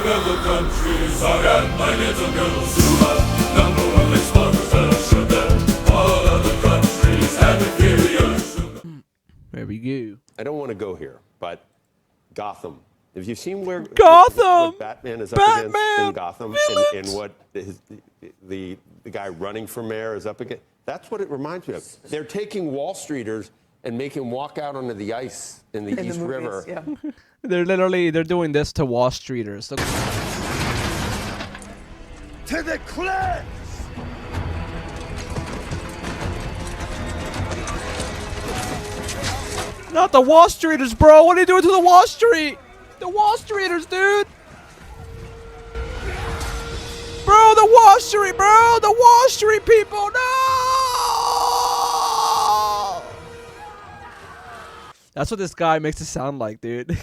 little country, Zohran, my little girl, Zuma, #1 exporter, sugar. All other countries have inferior sugar. There we go. I don't want to go here, but Gotham. Have you seen where Gotham! what Batman is up against in Gotham, and what the guy running for mayor is up against? That's what it reminds me of. They're taking Wall Streeters and making them walk out onto the ice in the East River. Yeah. They're doing this to Wall Streeters. To the cliffs! Not the Wall Streeters, bro. What are you doing to the Wall Street? The Wall Streeters, dude. Bro, the Wall Street, bro. The Wall Street people. No. That's what this guy makes it sound like, dude.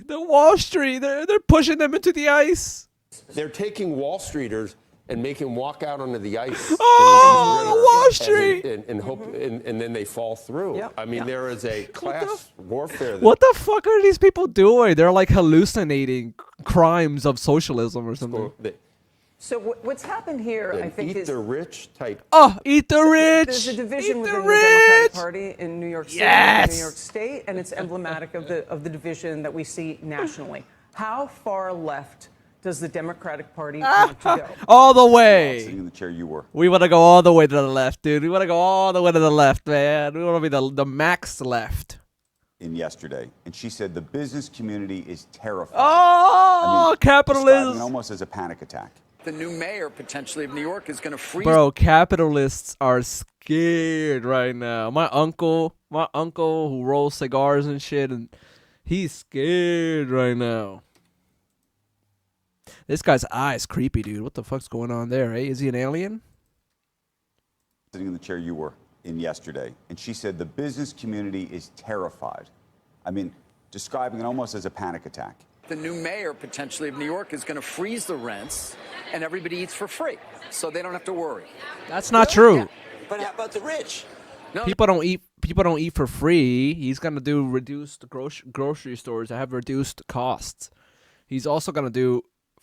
The Wall Street. They're pushing them into the ice. They're taking Wall Streeters and make them walk out onto the ice. Oh, Wall Street! And then they fall through. Yep. I mean, there is a class warfare. What the fuck are these people doing? They're like hallucinating crimes of socialism or something. So what's happened here, I think, eat is the rich type. Oh, eat the rich! there's a division Eat within the the Democratic rich! Party in New York City, Yes! and New York State, and it's emblematic of the division that we see nationally. How far left does the Democratic Party want to go? All the way. Sitting in the chair you were. We want to go all the way to the left, dude. We want to go all the way to the left, man. We want to be the max left. In yesterday, and she said the business community is terrified. Oh, describing it capitalism. almost as a panic attack. The new mayor, potentially, of New York is going to freeze. Bro, capitalists are scared right now. My uncle who rolls cigars and shit, and he's scared right now. This guy's eye is creepy, dude. What the fuck's going on there, eh? Is he an alien? Sitting in the chair you were in yesterday, and she said the business community is terrified. I mean, describing it almost as a panic attack. The new mayor, potentially, of New York is going to freeze the rents, and everybody eats for free, so they don't have to worry. That's not true. But how about the rich? No, People don't eat for free. He's gonna do reduced grocery stores that have reduced costs. He's also gonna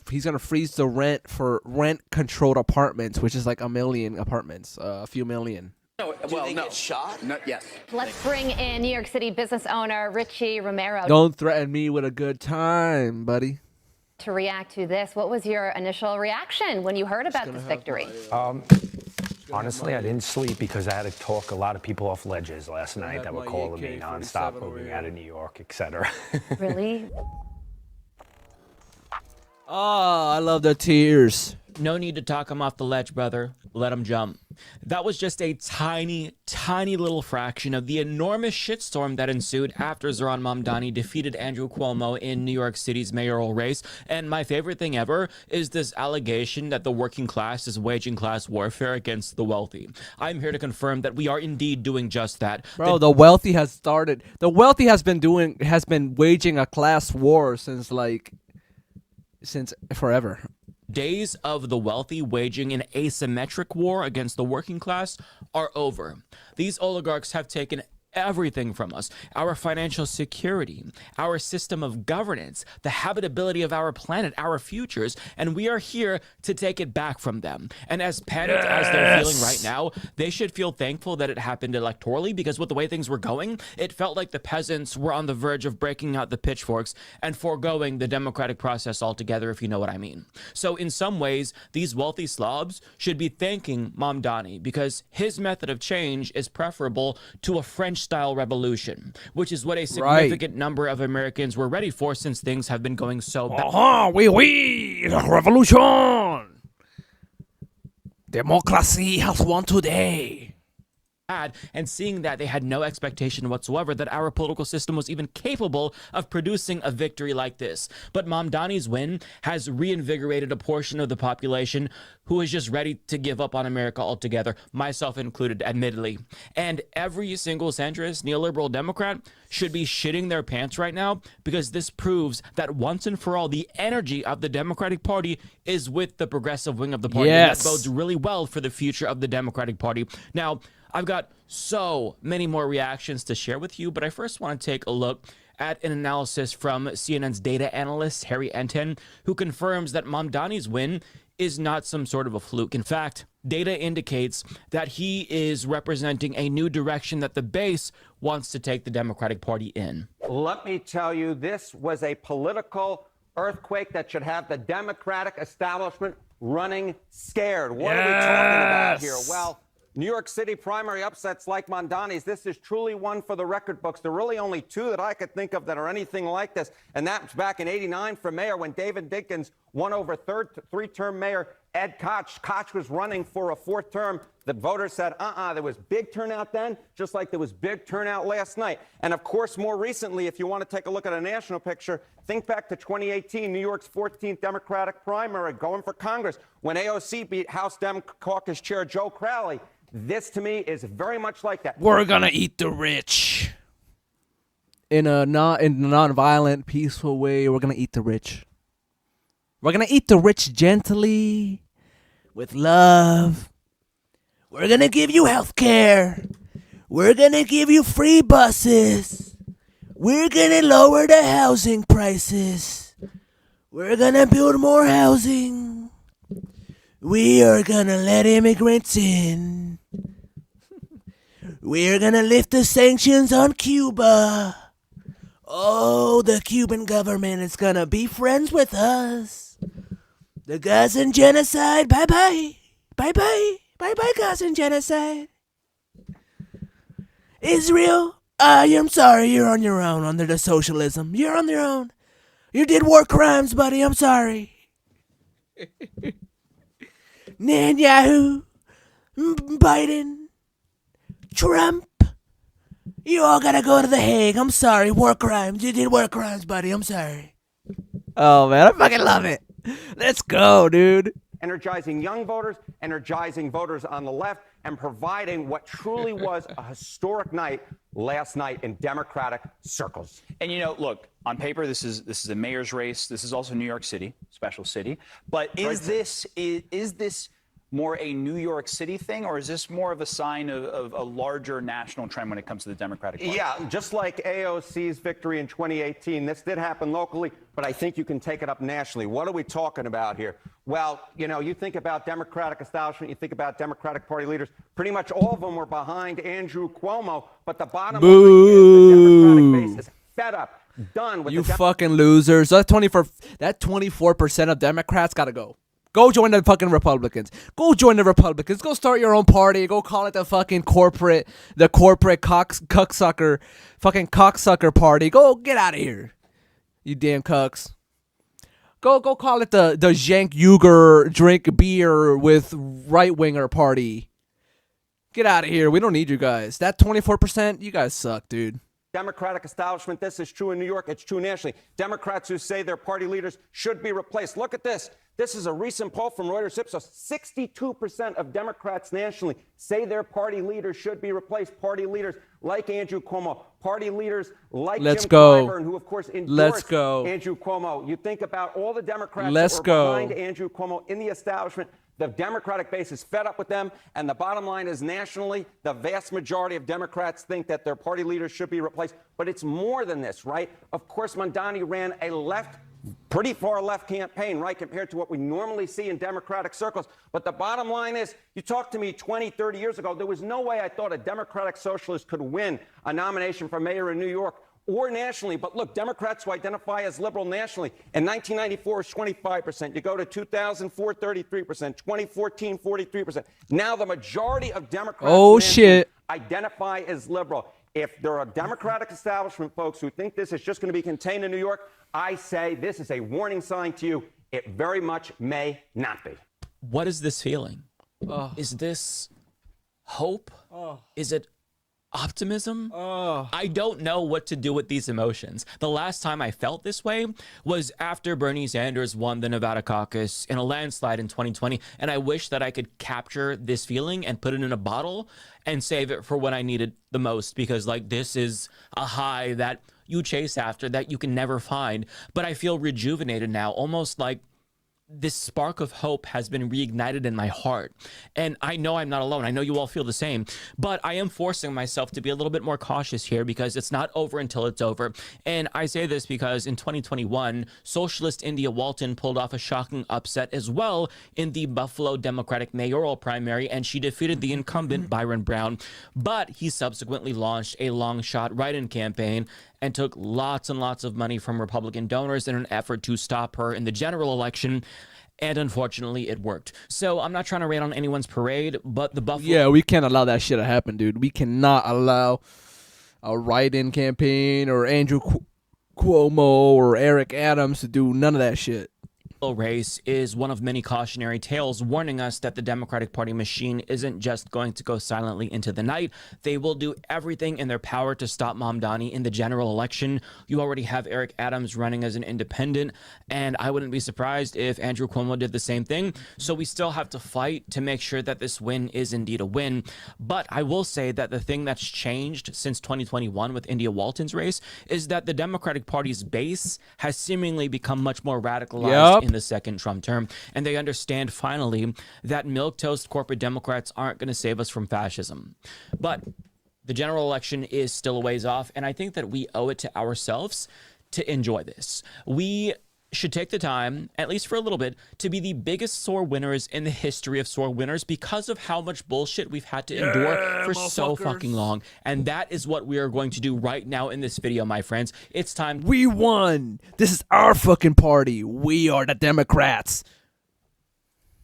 freeze the rent for rent controlled apartments, which is like a million apartments, a few million. no, Do well, they no. get shot? No, yes. Let's bring in New York City business owner Richie Romero Don't threaten me with a good time, buddy. to react to this. What was your initial reaction when you heard about this victory? Honestly, I didn't sleep because I had to talk a lot of people off ledges last night that were calling me nonstop, moving out of New York, etc. Really? Oh, I love the tears. No need to talk him off the ledge, brother. Let him jump. That was just a tiny, tiny little fraction of the enormous shitstorm that ensued after Zohran Mamdani defeated Andrew Cuomo in New York City's mayoral race. And my favorite thing ever is this allegation that the working class is waging class warfare against the wealthy. I'm here to confirm that we are indeed doing just that. Bro, the wealthy has started. The wealthy has been waging a class war since forever. Days of the wealthy waging an asymmetric war against the working class are over. These oligarchs have taken everything from us: our financial security, our system of governance, the habitability of our planet, our futures, and we are here to take it back from them. And as panicked as they're feeling right now, they should feel thankful that it happened electorally, because with the way things were going, it felt like the peasants were on the verge of breaking out the pitchforks and foregoing the democratic process altogether, if you know what I mean. So in some ways, these wealthy slobs should be thanking Mamdani, because his method of change is preferable to a French-style revolution, which is what a significant number of Americans were ready for, since things have been going so bad. Oui, revolution. Democracy has won today. And seeing that they had no expectation whatsoever that our political system was even capable of producing a victory like this. But Mamdani's win has reinvigorated a portion of the population who is just ready to give up on America altogether, myself included, admittedly. And every single centrist, neoliberal Democrat should be shitting their pants right now, because this proves that once and for all, the energy of the Democratic Party is with the progressive wing of the party. Yes. And that bodes really well for the future of the Democratic Party. Now, I've got so many more reactions to share with you, but I first want to take a look at an analysis from CNN's data analyst, Harry Enten, who confirms that Mamdani's win is not some sort of a fluke. In fact, data indicates that he is representing a new direction that the base wants to take the Democratic Party in. Let me tell you, this was a political earthquake that should have the Democratic establishment running scared. What are we talking about here? Well, New York City primary upsets like Mamdani's, this is truly one for the record books. There are really only two that I could think of that are anything like this, and that was back in '89 for mayor when David Dinkins won over three-term mayor Ed Koch. Koch was running for a fourth term. The voters said, there was big turnout then, just like there was big turnout last night. And of course, more recently, if you want to take a look at a national picture, think back to 2018, New York's 14th Democratic primary going for Congress, when AOC beat House Dem Caucus Chair Joe Crowley. This, to me, is very much like that. We're gonna eat the rich. In a non-violent, peaceful way, we're gonna eat the rich. We're gonna eat the rich gently, with love. We're gonna give you health care. We're gonna give you free buses. We're gonna lower the housing prices. We're gonna build more housing. We are gonna let immigrants in. We're gonna lift the sanctions on Cuba. Oh, the Cuban government is gonna be friends with us. The Gazan genocide, bye-bye. Bye-bye. Bye-bye, Gazan genocide. Israel, I'm sorry, you're on your own under the socialism. You're on your own. You did war crimes, buddy, I'm sorry. Netanyahu, Biden, Trump, you all gotta go to The Hague. I'm sorry, war crimes. You did war crimes, buddy. I'm sorry. Oh, man, I fucking love it. Let's go, dude. Energizing young voters, energizing voters on the left, and providing what truly was a historic night last night in Democratic circles. And, you know, look, on paper, this is a mayor's race. This is also New York City, special city. But is this more a New York City thing, or is this more of a sign of a larger national trend when it comes to the Democratic Party? Yeah, just like AOC's victory in 2018, this did happen locally, but I think you can take it up nationally. What are we talking about here? Well, you know, you think about Democratic establishment, you think about Democratic Party leaders, pretty much all of them were behind Andrew Cuomo, but the bottom line is the Democratic base is fed up, done with you fucking losers. That 24% of Democrats gotta go. Go join the fucking Republicans. Go join the Republicans. Go start your own party. Go call it the fucking corporate cocksucker party. Go get out of here, you damn cucks. Go call it the Cenk Uygur drink beer with right winger party. Get out of here. We don't need you guys. That 24%, you guys suck, dude. Democratic establishment. This is true in New York. It's true nationally. Democrats who say their party leaders should be replaced. Look at this. This is a recent poll from Reuters Ipsos. 62% of Democrats nationally say their party leaders should be replaced. Party leaders like Andrew Cuomo. Party leaders like Jim Clyburn, who, of course, endorsed Andrew Cuomo. You think about all the Democrats that were behind Andrew Cuomo in the establishment. The Democratic base is fed up with them, and the bottom line is nationally, the vast majority of Democrats think that their party leaders should be replaced. But it's more than this, right? Of course, Mamdani ran a pretty far left campaign, right, compared to what we normally see in Democratic circles. But the bottom line is, you talked to me 20, 30 years ago, there was no way I thought a Democratic socialist could win a nomination for mayor in New York or nationally. But look, Democrats who identify as liberal nationally, in 1994 is 25%. You go to 2004, 33%. 2014, 43%. Now the majority of Democrats identify as liberal. If there are Democratic establishment folks who think this is just going to be contained in New York, I say this is a warning sign to you. It very much may not be. What is this feeling? Is this hope? Is it optimism? I don't know what to do with these emotions. The last time I felt this way was after Bernie Sanders won the Nevada caucus in a landslide in 2020, and I wish that I could capture this feeling and put it in a bottle and save it for when I need it the most, because like this is a high that you chase after that you can never find. But I feel rejuvenated now, almost like this spark of hope has been reignited in my heart. And I know I'm not alone. I know you all feel the same, but I am forcing myself to be a little bit more cautious here because it's not over until it's over. And I say this because in 2021, socialist India Walton pulled off a shocking upset as well in the Buffalo Democratic mayoral primary, and she defeated the incumbent Byron Brown. But he subsequently launched a long shot write-in campaign and took lots and lots of money from Republican donors in an effort to stop her in the general election. And unfortunately, it worked. So I'm not trying to rain on anyone's parade, but the Buffalo... Yeah, we can't allow that shit to happen, dude. We cannot allow a write-in campaign or Andrew Cuomo or Eric Adams to do none of that shit. Race is one of many cautionary tales warning us that the Democratic Party machine isn't just going to go silently into the night. They will do everything in their power to stop Mamdani in the general election. You already have Eric Adams running as an independent, and I wouldn't be surprised if Andrew Cuomo did the same thing. So we still have to fight to make sure that this win is indeed a win. But I will say that the thing that's changed since 2021 with India Walton's race is that the Democratic Party's base has seemingly become much more radicalized in the second Trump term, and they understand finally that milquetoast corporate Democrats aren't going to save us from fascism. But the general election is still a ways off, and I think that we owe it to ourselves to enjoy this. We should take the time, at least for a little bit, to be the biggest sore winners in the history of sore winners because of how much bullshit we've had to endure for so fucking long. And that is what we are going to do right now in this video, my friends. It's time. We won. This is our fucking party. We are the Democrats.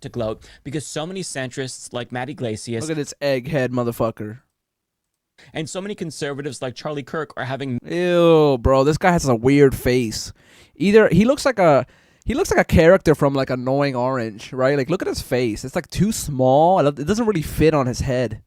To gloat because so many centrists like Matt Iglesias. Look at this egghead motherfucker. And so many conservatives like Charlie Kirk are having... Ew, bro. This guy has a weird face. Either he looks like a character from like Annoying Orange, right? Like look at his face. It's like too small. It doesn't really fit on his head.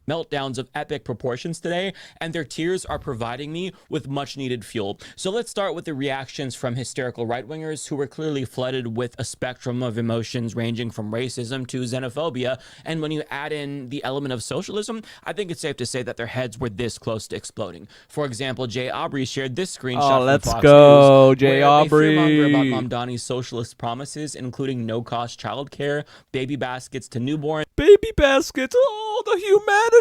Meltdowns of epic proportions today, and their tears are providing me with much needed fuel. So let's start with the reactions from hysterical right-wingers who were clearly flooded with a spectrum of emotions ranging from racism to xenophobia. And when you add in the element of socialism, I think it's safe to say that their heads were this close to exploding. For example, Jay Aubrey shared this screenshot from Fox News, Jay where Aubrey. they fearmonger about Mamdani's socialist promises, including no-cost childcare, baby baskets to newborn. Baby baskets, oh, the humanity.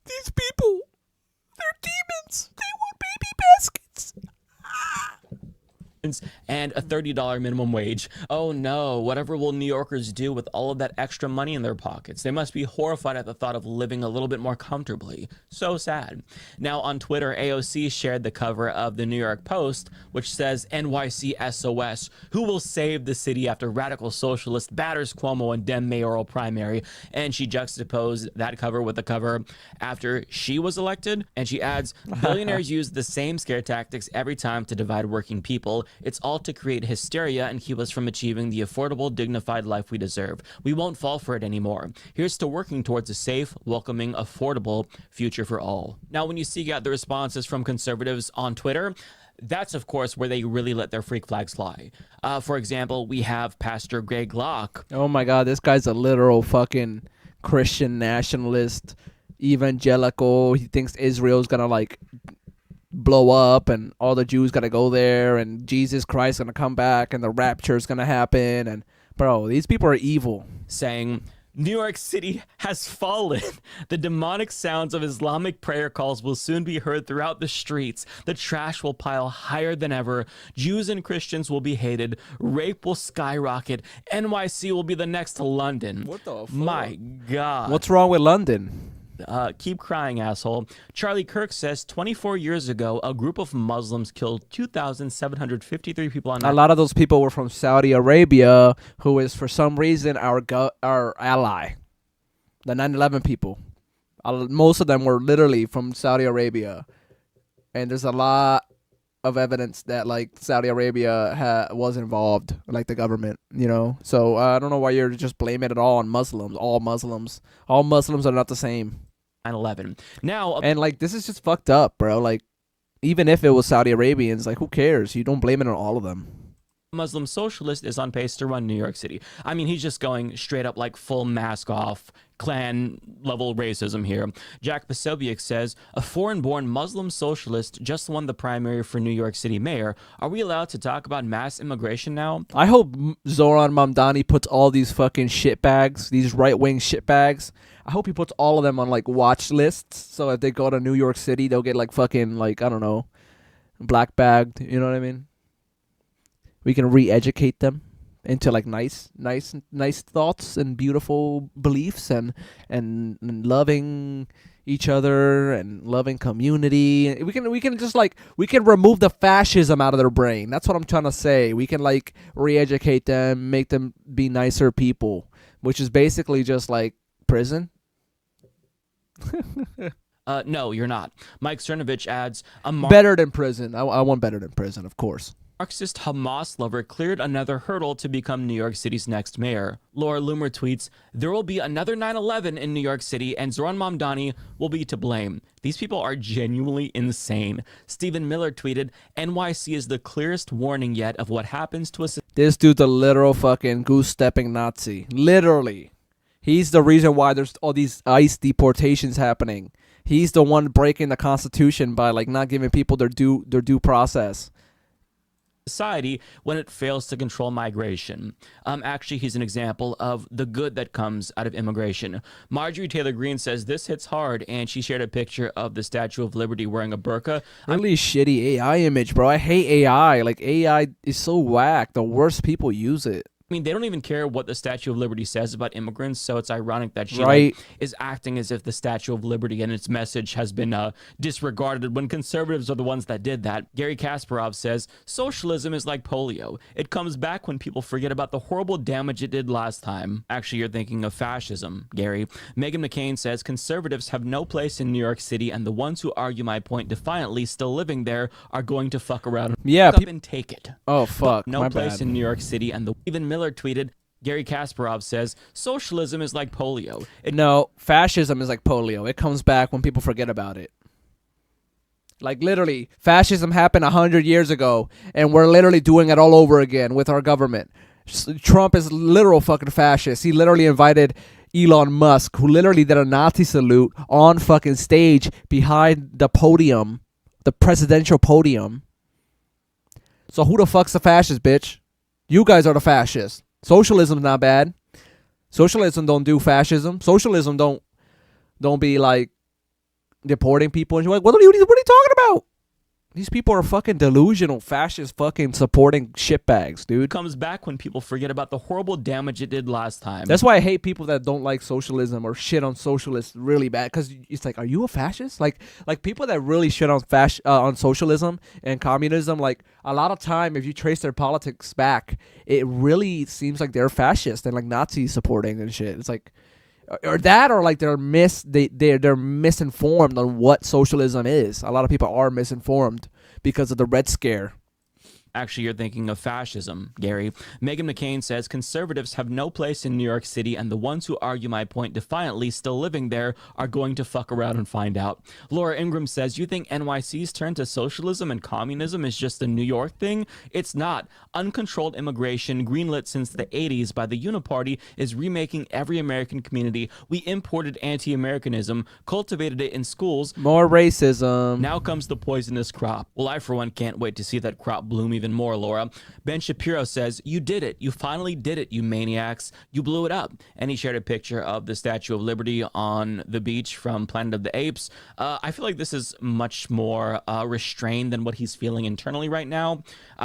These people, they're demons. They want baby baskets. And a $30 minimum wage. Oh no, whatever will New Yorkers do with all of that extra money in their pockets? They must be horrified at the thought of living a little bit more comfortably. So sad. Now on Twitter, AOC shared the cover of the New York Post, which says NYC SOS, who will save the city after radical socialist batters Cuomo and Dem mayoral primary. And she juxtaposed that cover with the cover after she was elected. And she adds, billionaires use the same scare tactics every time to divide working people. It's all to create hysteria and keep us from achieving the affordable, dignified life we deserve. We won't fall for it anymore. Here's to working towards a safe, welcoming, affordable future for all. Now, when you seek out the responses from conservatives on Twitter, that's, of course, where they really let their freak flags fly. For example, we have Pastor Greg Locke. Oh, my God. This guy's a literal fucking Christian nationalist, evangelical. He thinks Israel's going to, like, blow up and all the Jews got to go there and Jesus Christ going to come back and the rapture is going to happen. And, bro, these people are evil. Saying... New York City has fallen. The demonic sounds of Islamic prayer calls will soon be heard throughout the streets. The trash will pile higher than ever. Jews and Christians will be hated. Rape will skyrocket. NYC will be the next London. What the fuck? My God. What's wrong with London? Keep crying, asshole. Charlie Kirk says 24 years ago, a group of Muslims killed 2,753 people on... A lot of those people were from Saudi Arabia, who is, for some reason, our ally. The 9/11 people. Most of them were literally from Saudi Arabia. And there's a lot of evidence that, like, Saudi Arabia was involved, like the government, you know? So I don't know why you're just blaming it all on Muslims. All Muslims are not the same. 9/11. Now, and like this is just fucked up, bro. Like, even if it was Saudi Arabians, like who cares? You don't blame it on all of them. Muslim socialist is on pace to run New York City. I mean, he's just going straight up like full mask off, Klan level racism here. Jack Posobiec says, a foreign-born Muslim socialist just won the primary for New York City mayor. Are we allowed to talk about mass immigration now? I hope Zohran Mamdani puts all these fucking shitbags, these right-wing shitbags, I hope he puts all of them on like watch lists. So if they go to New York City, they'll get like fucking like, I don't know, black bagged, you know what I mean? We can re-educate them into like nice thoughts and beautiful beliefs and loving each other and loving community. We can just like, we can remove the fascism out of their brain. That's what I'm trying to say. We can like re-educate them, make them be nicer people, which is basically just like prison. No, you're not. Mike Cernovich adds, better than prison. I want better than prison, of course. Marxist Hamas lover cleared another hurdle to become New York City's next mayor. Laura Loomer tweets, there will be another 9/11 in New York City and Zohran Mamdani will be to blame. These people are genuinely insane. Stephen Miller tweeted, NYC is the clearest warning yet of what happens to us. This dude's a literal fucking goose-stepping Nazi. Literally. He's the reason why there's all these ICE deportations happening. He's the one breaking the Constitution by like not giving people their due process. Society when it fails to control migration. Actually, he's an example of the good that comes out of immigration. Marjorie Taylor Greene says this hits hard, and she shared a picture of the Statue of Liberty wearing a burqa. Really shitty AI image, bro. I hate AI. Like, AI is so whack. The worst people use it. I mean, they don't even care what the Statue of Liberty says about immigrants, so it's ironic that she right. is acting as if the Statue of Liberty and its message has been disregarded when conservatives are the ones that did that. Gary Kasparov says, socialism is like polio. It comes back when people forget about the horrible damage it did last time. Actually, you're thinking of fascism, Gary. Meghan McCain says, conservatives have no place in New York City, and the ones who argue my point defiantly still living there are going to fuck around and take it. Oh, fuck. But no place in New York City, and even Miller tweeted, Gary Kasparov says, socialism is like polio. No, fascism is like polio. It comes back when people forget about it. Like, literally, fascism happened 100 years ago, and we're literally doing it all over again with our government. Trump is literal fucking fascist. He literally invited Elon Musk, who literally did a Nazi salute on fucking stage behind the podium, the presidential podium. So who the fuck's the fascist, bitch? You guys are the fascists. Socialism's not bad. Socialism don't do fascism. Socialism don't be like deporting people. And you're like, what are you talking about? These people are fucking delusional, fascist, fucking supporting shitbags, dude. Comes back when people forget about the horrible damage it did last time. That's why I hate people that don't like socialism or shit on socialists really bad. Because it's like, are you a fascist? Like people that really shit on socialism and communism, like a lot of time, if you trace their politics back, it really seems like they're fascist and like Nazi supporting and shit. It's like, or that, or like they're misinformed on what socialism is. A lot of people are misinformed because of the Red Scare. Actually, you're thinking of fascism, Gary. Meghan McCain says conservatives have no place in New York City, and the ones who argue my point defiantly still living there are going to fuck around and find out. Laura Ingram says, you think NYC's turn to socialism and communism is just a New York thing? It's not. Uncontrolled immigration, greenlit since the 80s by the Uniparty, is remaking every American community. We imported anti-Americanism, cultivated it in schools. More racism. Now comes the poisonous crop. Well, I, for one, can't wait to see that crop bloom even more, Laura. Ben Shapiro says, you did it. You finally did it, you maniacs. You blew it up. And he shared a picture of the Statue of Liberty on the beach from Planet of the Apes. I feel like this is much more restrained than what he's feeling internally right now.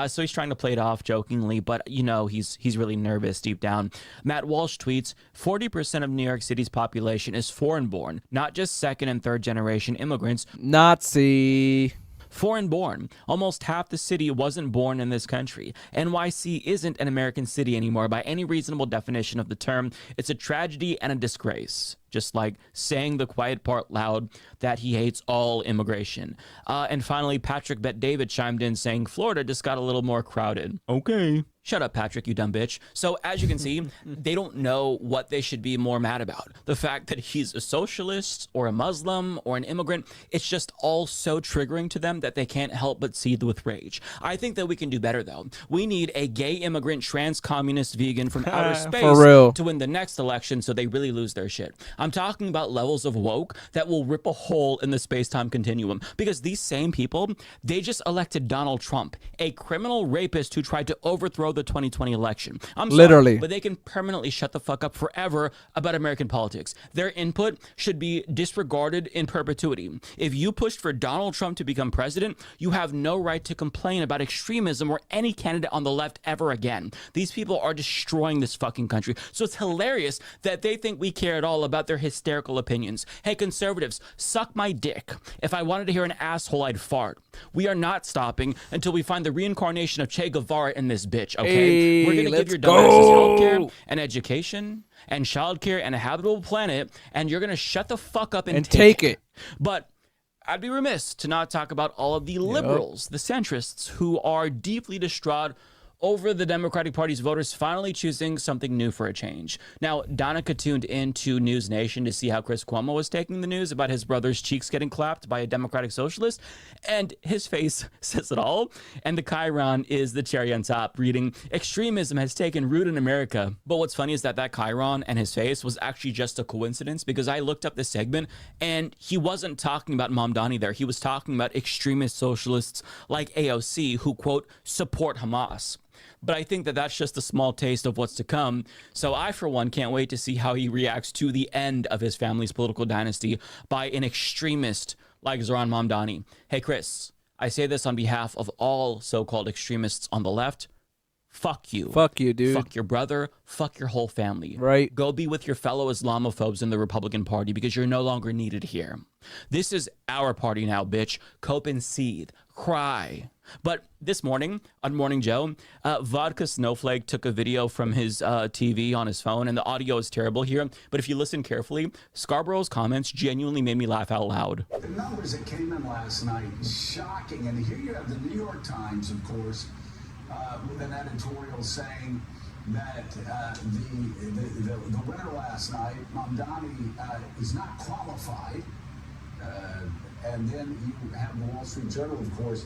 So he's trying to play it off jokingly, but you know, he's really nervous deep down. Matt Walsh tweets, 40% of New York City's population is foreign-born, not just second and third generation immigrants. Nazi. Foreign-born. Almost half the city wasn't born in this country. NYC isn't an American city anymore by any reasonable definition of the term. It's a tragedy and a disgrace. just like saying the quiet part loud that he hates all immigration. And finally, Patrick Bet David chimed in saying Florida just got a little more crowded. Okay. Shut up, Patrick, you dumb bitch. So as you can see, they don't know what they should be more mad about. The fact that he's a socialist or a Muslim or an immigrant, it's just all so triggering to them that they can't help but seethe with rage. I think that we can do better, though. We need a gay immigrant, trans communist vegan from outer space to win the next election so they really lose their shit. I'm talking about levels of woke that will rip a hole in the space-time continuum, because these same people, they just elected Donald Trump, a criminal rapist who tried to overthrow the 2020 election. I'm sorry, Literally. but they can permanently shut the fuck up forever about American politics. Their input should be disregarded in perpetuity. If you pushed for Donald Trump to become president, you have no right to complain about extremism or any candidate on the left ever again. These people are destroying this fucking country. So it's hilarious that they think we care at all about their hysterical opinions. Hey, conservatives, suck my dick. If I wanted to hear an asshole, I'd fart. We are not stopping until we find the reincarnation of Che Guevara in this bitch, okay? Hey, we're going to give your dumbasses healthcare and education and childcare and a habitable planet, and you're going to shut the fuck up and take it. But I'd be remiss to not talk about all of the liberals, the centrists, who are deeply distraught over the Democratic Party's voters finally choosing something new for a change. Now, Donica tuned into News Nation to see how Chris Cuomo was taking the news about his brother's cheeks getting clapped by a Democratic socialist, and his face says it all. And the chyron is the cherry on top, reading, "Extremism has taken root in America." But what's funny is that chyron and his face was actually just a coincidence, because I looked up this segment and he wasn't talking about Mamdani there. He was talking about extremist socialists like AOC who, quote, support Hamas. But I think that that's just a small taste of what's to come. So I, for one, can't wait to see how he reacts to the end of his family's political dynasty by an extremist like Zohran Mamdani. Hey, Chris, I say this on behalf of all so-called extremists on the left. Fuck you. Fuck you, dude. Fuck your brother. Fuck your whole family. Right. Go be with your fellow Islamophobes in the Republican Party, because you're no longer needed here. This is our party now, bitch. Cope and seethe. Cry. But this morning, on Morning Joe, Vodka Snowflake took a video from his TV on his phone, and the audio is terrible here. But if you listen carefully, Scarborough's comments genuinely made me laugh out loud. The numbers that came in last night, shocking. And here you have the New York Times, of course, with an editorial saying that the winner last night, Mamdani, is not qualified. And then you have the Wall Street Journal, of course,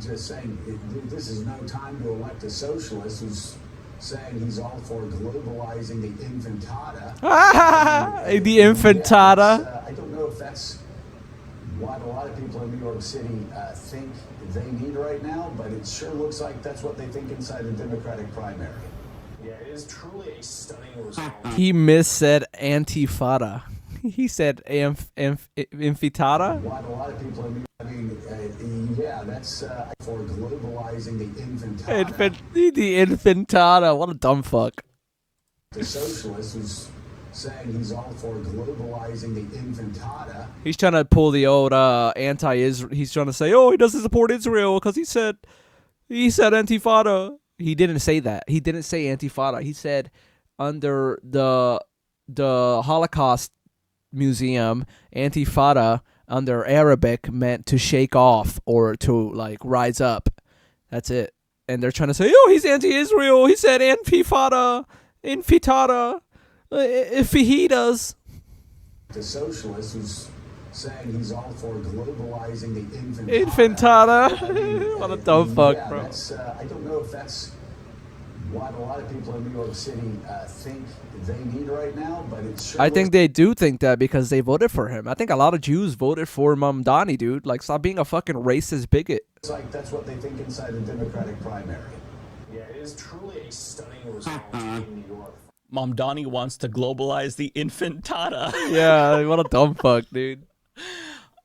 just saying this is no time to elect a socialist, who's saying he's all for globalizing the infantata. The infantata. I don't know if that's what a lot of people in New York City think they need right now, but it sure looks like that's what they think inside the Democratic primary. Yeah, it is truly a stunning result. He missaid Antifada. He said infitata. What a lot of people in New York, I mean, yeah, that's for globalizing the infantata. The infantata. What a dumb fuck. The socialist who's saying he's all for globalizing the infantata. He's trying to pull the old anti-Israel. He's trying to say, oh, he doesn't support Israel because he said Antifada. He didn't say that. He didn't say Antifada. He said under the Holocaust Museum, Antifada under Arabic meant to shake off or to like rise up. That's it. And they're trying to say, oh, he's anti-Israel. He said Antifada, infitata, fajitas. The socialist who's saying he's all for globalizing the infantata. What a dumb fuck, yeah, bro. I don't know if that's what a lot of people in New York City think they need right now, but it's sure. I think they do think that because they voted for him. I think a lot of Jews voted for Mamdani, dude. Like, stop being a fucking racist bigot. It's like that's what they think inside the Democratic primary. Yeah, it is truly a stunning result in New York. Mamdani wants to globalize the infantata. Yeah, what a dumb fuck, dude.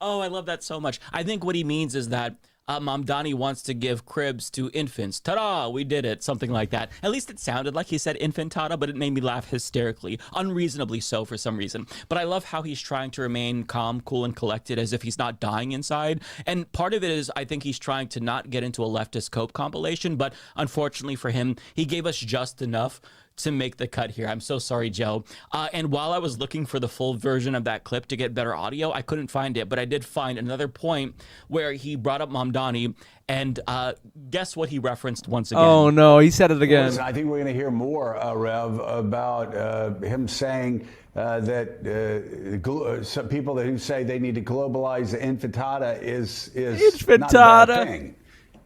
Oh, I love that so much. I think what he means is that Mamdani wants to give cribs to infants. Ta-da, we did it. Something like that. At least it sounded like he said infantata, but it made me laugh hysterically. Unreasonably so for some reason. But I love how he's trying to remain calm, cool, and collected as if he's not dying inside. And part of it is I think he's trying to not get into a leftist cope compilation, but unfortunately for him, he gave us just enough to make the cut here. I'm so sorry, Joe. And while I was looking for the full version of that clip to get better audio, I couldn't find it, but I did find another point where he brought up Mamdani, and guess what he referenced once again? Oh, no, he said it again. Listen, I think we're going to hear more, Rev, about him saying that some people who say they need to globalize the intifada is not a bad thing.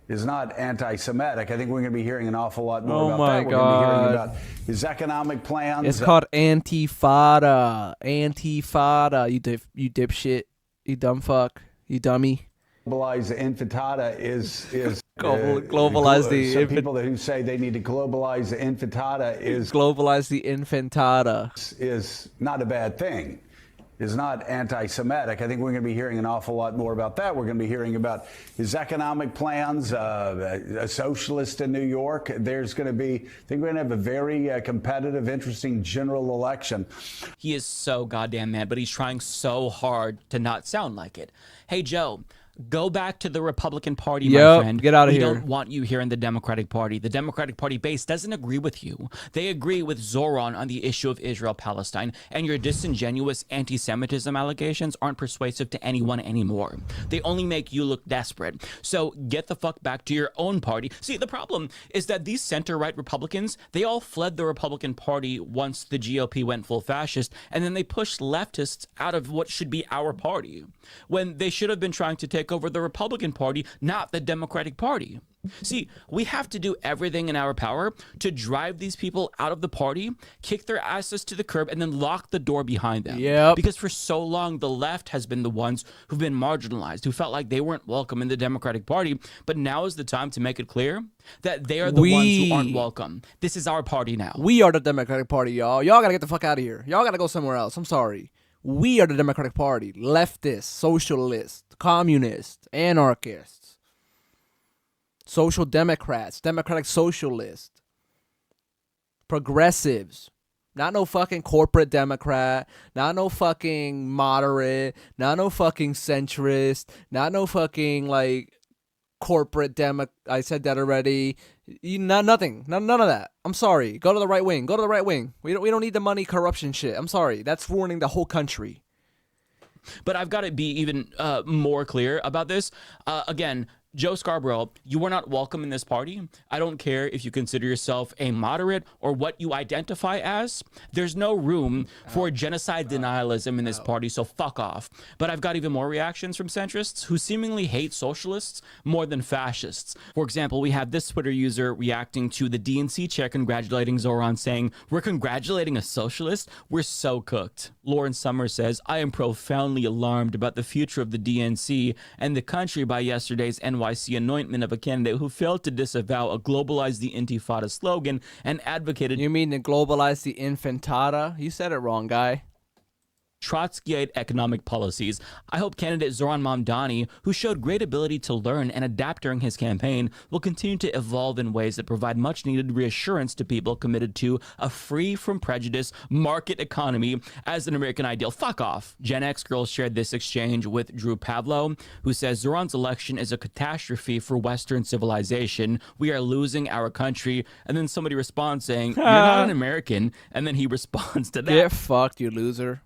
Is not anti-Semitic. I think we're going to be hearing an awful lot more about that. We're going to be hearing about his economic plans. It's called Antifada. Antifada. You dipshit. You dumb fuck. You dummy. Globalize the intifada is globalize the some people who say they need to globalize the intifada is globalize the infantada is not a bad thing. Is not anti-Semitic. I think we're going to be hearing an awful lot more about that. We're going to be hearing about his economic plans, a socialist in New York. There's going to be, I think we're going to have a very competitive, interesting general election. He is so goddamn mad, but he's trying so hard to not sound like it. Hey, Joe, go back to the Republican Party, my friend. Get out of here. here. We don't want you here in the Democratic Party. The Democratic Party base doesn't agree with you. They agree with Zohran on the issue of Israel-Palestine, and your disingenuous anti-Semitism allegations aren't persuasive to anyone anymore. They only make you look desperate. So get the fuck back to your own party. See, the problem is that these center-right Republicans, they all fled the Republican Party once the GOP went full fascist, and then they pushed leftists out of what should be our party, when they should have been trying to take over the Republican Party, not the Democratic Party. See, we have to do everything in our power to drive these people out of the party, kick their asses to the curb, and then lock the door behind them. Because for so long, the left has been the ones who've been marginalized, who felt like they weren't welcome in the Democratic Party. But now is the time to make it clear that they are the ones who aren't welcome. This is our party now. We are the Democratic Party, y'all. Y'all gotta get the fuck out of here. Y'all gotta go somewhere else. I'm sorry. We are the Democratic Party. Leftists, socialists, communists, anarchists, social democrats, democratic socialists, progressives. Not no fucking corporate Democrat, not no fucking moderate, not no fucking centrist, not no fucking like corporate I said that already. Nothing. None of that. I'm sorry. Go to the right wing. Go to the right wing. We don't need the money corruption shit. I'm sorry. That's ruining the whole country. But I've got to be even more clear about this. Again, Joe Scarborough, you are not welcome in this party. I don't care if you consider yourself a moderate or what you identify as. There's no room for genocide denialism in this party, so fuck off. But I've got even more reactions from centrists who seemingly hate socialists more than fascists. For example, we have this Twitter user reacting to the DNC chair congratulating Zohran, saying, "We're congratulating a socialist? We're so cooked." Lauren Summers says, "I am profoundly alarmed about the future of the DNC and the country by yesterday's NYC anointment of a candidate who failed to disavow a globalize the intifada slogan and advocated..." You mean to globalize the infantada? You said it wrong, guy. Trotskyite economic policies. I hope candidate Zohran Mamdani, who showed great ability to learn and adapt during his campaign, will continue to evolve in ways that provide much needed reassurance to people committed to a free from prejudice market economy as an American ideal. Fuck off. Gen X girl shared this exchange with Drew Pavlo, who says Zohran's election is a catastrophe for Western civilization. We are losing our country. And then somebody responds saying, "You're not an American." And then he responds to that. Get fucked, you loser.